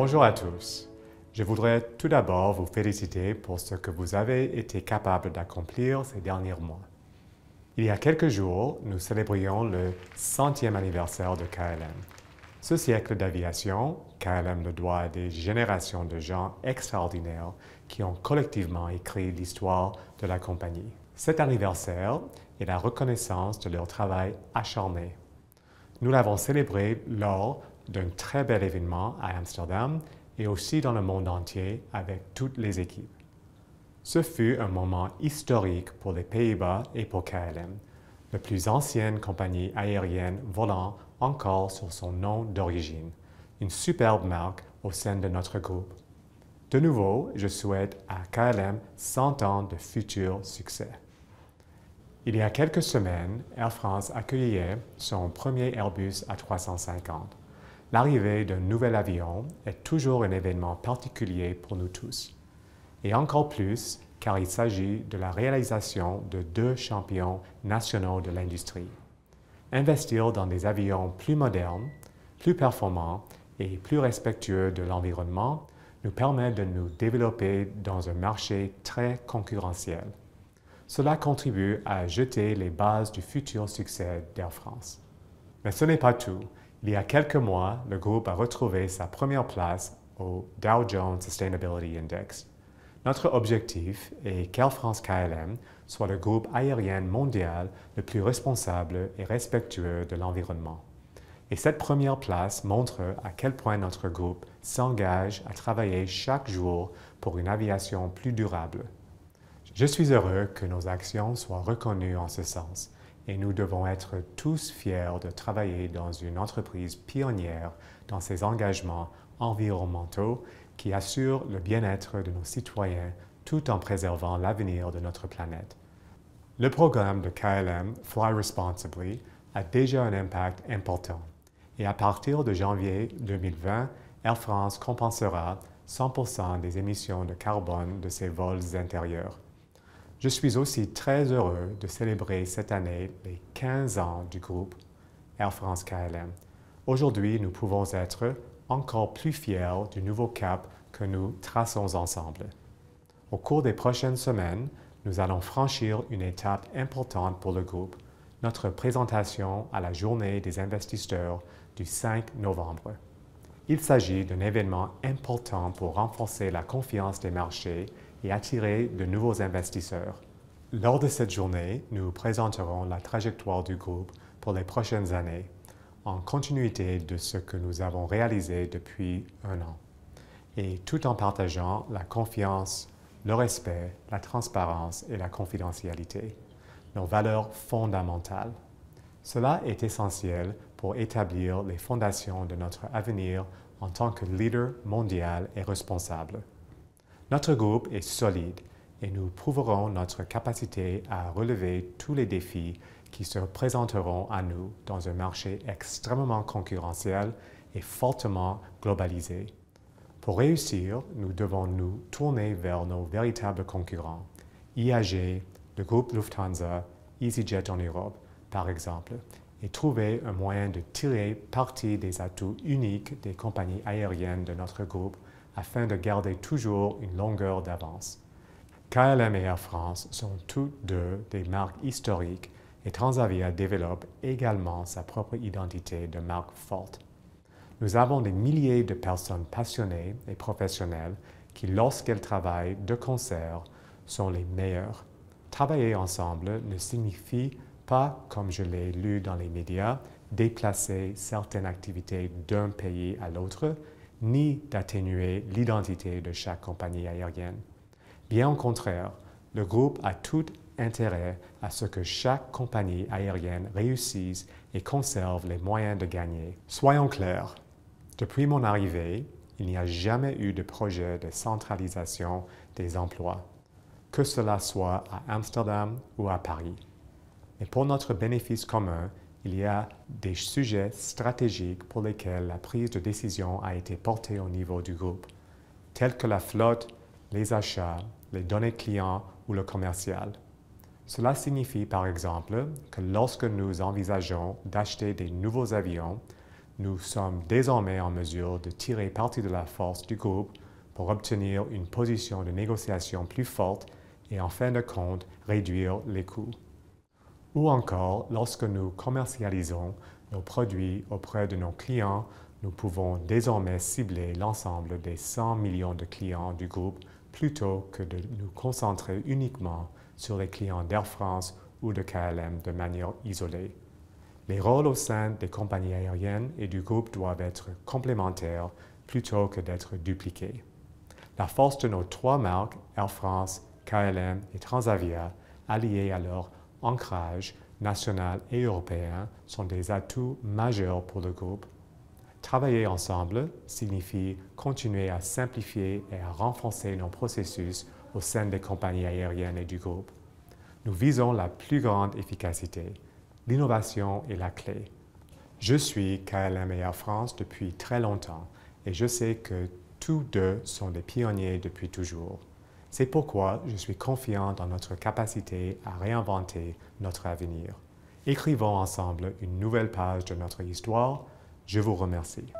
Bonjour à tous. Je voudrais tout d'abord vous féliciter pour ce que vous avez été capable d'accomplir ces derniers mois. Il y a quelques jours, nous célébrions le 100e anniversaire de KLM. Ce siècle d'aviation, KLM le doit à des générations de gens extraordinaires qui ont collectivement écrit l'histoire de la compagnie. Cet anniversaire est la reconnaissance de leur travail acharné. Nous l'avons célébré lors d'un très bel événement à Amsterdam et aussi dans le monde entier avec toutes les équipes. Ce fut un moment historique pour les Pays-Bas et pour KLM, la plus ancienne compagnie aérienne volant encore sur son nom d'origine, une superbe marque au sein de notre groupe. De nouveau, je souhaite à KLM 100 ans de futurs succès. Il y a quelques semaines, Air France accueillait son premier Airbus A350. L'arrivée d'un nouvel avion est toujours un événement particulier pour nous tous. Et encore plus car il s'agit de la réalisation de deux champions nationaux de l'industrie. Investir dans des avions plus modernes, plus performants et plus respectueux de l'environnement nous permet de nous développer dans un marché très concurrentiel. Cela contribue à jeter les bases du futur succès d'Air France. Mais ce n'est pas tout. Il y a quelques mois, le groupe a retrouvé sa première place au Dow Jones Sustainability Index. Notre objectif est qu'Air France KLM soit le groupe aérien mondial le plus responsable et respectueux de l'environnement. Et cette première place montre à quel point notre groupe s'engage à travailler chaque jour pour une aviation plus durable. Je suis heureux que nos actions soient reconnues en ce sens et nous devons être tous fiers de travailler dans une entreprise pionnière dans ses engagements environnementaux qui assurent le bien-être de nos citoyens tout en préservant l'avenir de notre planète. Le programme de KLM Fly Responsibly a déjà un impact important et à partir de janvier 2020, Air France compensera 100% des émissions de carbone de ses vols intérieurs. Je suis aussi très heureux de célébrer cette année les 15 ans du groupe Air France KLM. Aujourd'hui, nous pouvons être encore plus fiers du nouveau cap que nous traçons ensemble. Au cours des prochaines semaines, nous allons franchir une étape importante pour le groupe, notre présentation à la Journée des investisseurs du 5 novembre. Il s'agit d'un événement important pour renforcer la confiance des marchés et attirer de nouveaux investisseurs. Lors de cette journée, nous présenterons la trajectoire du groupe pour les prochaines années, en continuité de ce que nous avons réalisé depuis un an, et tout en partageant la confiance, le respect, la transparence et la confidentialité, nos valeurs fondamentales. Cela est essentiel pour établir les fondations de notre avenir en tant que leader mondial et responsable. Notre groupe est solide et nous prouverons notre capacité à relever tous les défis qui se présenteront à nous dans un marché extrêmement concurrentiel et fortement globalisé. Pour réussir, nous devons nous tourner vers nos véritables concurrents, IAG, le groupe Lufthansa, EasyJet en Europe, par exemple, et trouver un moyen de tirer parti des atouts uniques des compagnies aériennes de notre groupe afin de garder toujours une longueur d'avance. KLM et Air France sont toutes deux des marques historiques et Transavia développe également sa propre identité de marque forte. Nous avons des milliers de personnes passionnées et professionnelles qui, lorsqu'elles travaillent de concert, sont les meilleures. Travailler ensemble ne signifie pas, comme je l'ai lu dans les médias, déplacer certaines activités d'un pays à l'autre, ni d'atténuer l'identité de chaque compagnie aérienne. Bien au contraire, le groupe a tout intérêt à ce que chaque compagnie aérienne réussisse et conserve les moyens de gagner. Soyons clairs, depuis mon arrivée, il n'y a jamais eu de projet de centralisation des emplois, que cela soit à Amsterdam ou à Paris. Et pour notre bénéfice commun, il y a des sujets stratégiques pour lesquels la prise de décision a été portée au niveau du groupe, tels que la flotte, les achats, les données clients ou le commercial. Cela signifie par exemple que lorsque nous envisageons d'acheter des nouveaux avions, nous sommes désormais en mesure de tirer parti de la force du groupe pour obtenir une position de négociation plus forte et en fin de compte réduire les coûts. Ou encore, lorsque nous commercialisons nos produits auprès de nos clients, nous pouvons désormais cibler l'ensemble des 100 millions de clients du groupe plutôt que de nous concentrer uniquement sur les clients d'Air France ou de KLM de manière isolée. Les rôles au sein des compagnies aériennes et du groupe doivent être complémentaires plutôt que d'être dupliqués. La force de nos trois marques, Air France, KLM et Transavia, alliées à leur ancrage national et européen, sont des atouts majeurs pour le groupe. Travailler ensemble signifie continuer à simplifier et à renforcer nos processus au sein des compagnies aériennes et du groupe. Nous visons la plus grande efficacité. L'innovation est la clé. Je suis KLM et Air France depuis très longtemps et je sais que tous deux sont des pionniers depuis toujours. C'est pourquoi je suis confiant dans notre capacité à réinventer notre avenir. Écrivons ensemble une nouvelle page de notre histoire. Je vous remercie.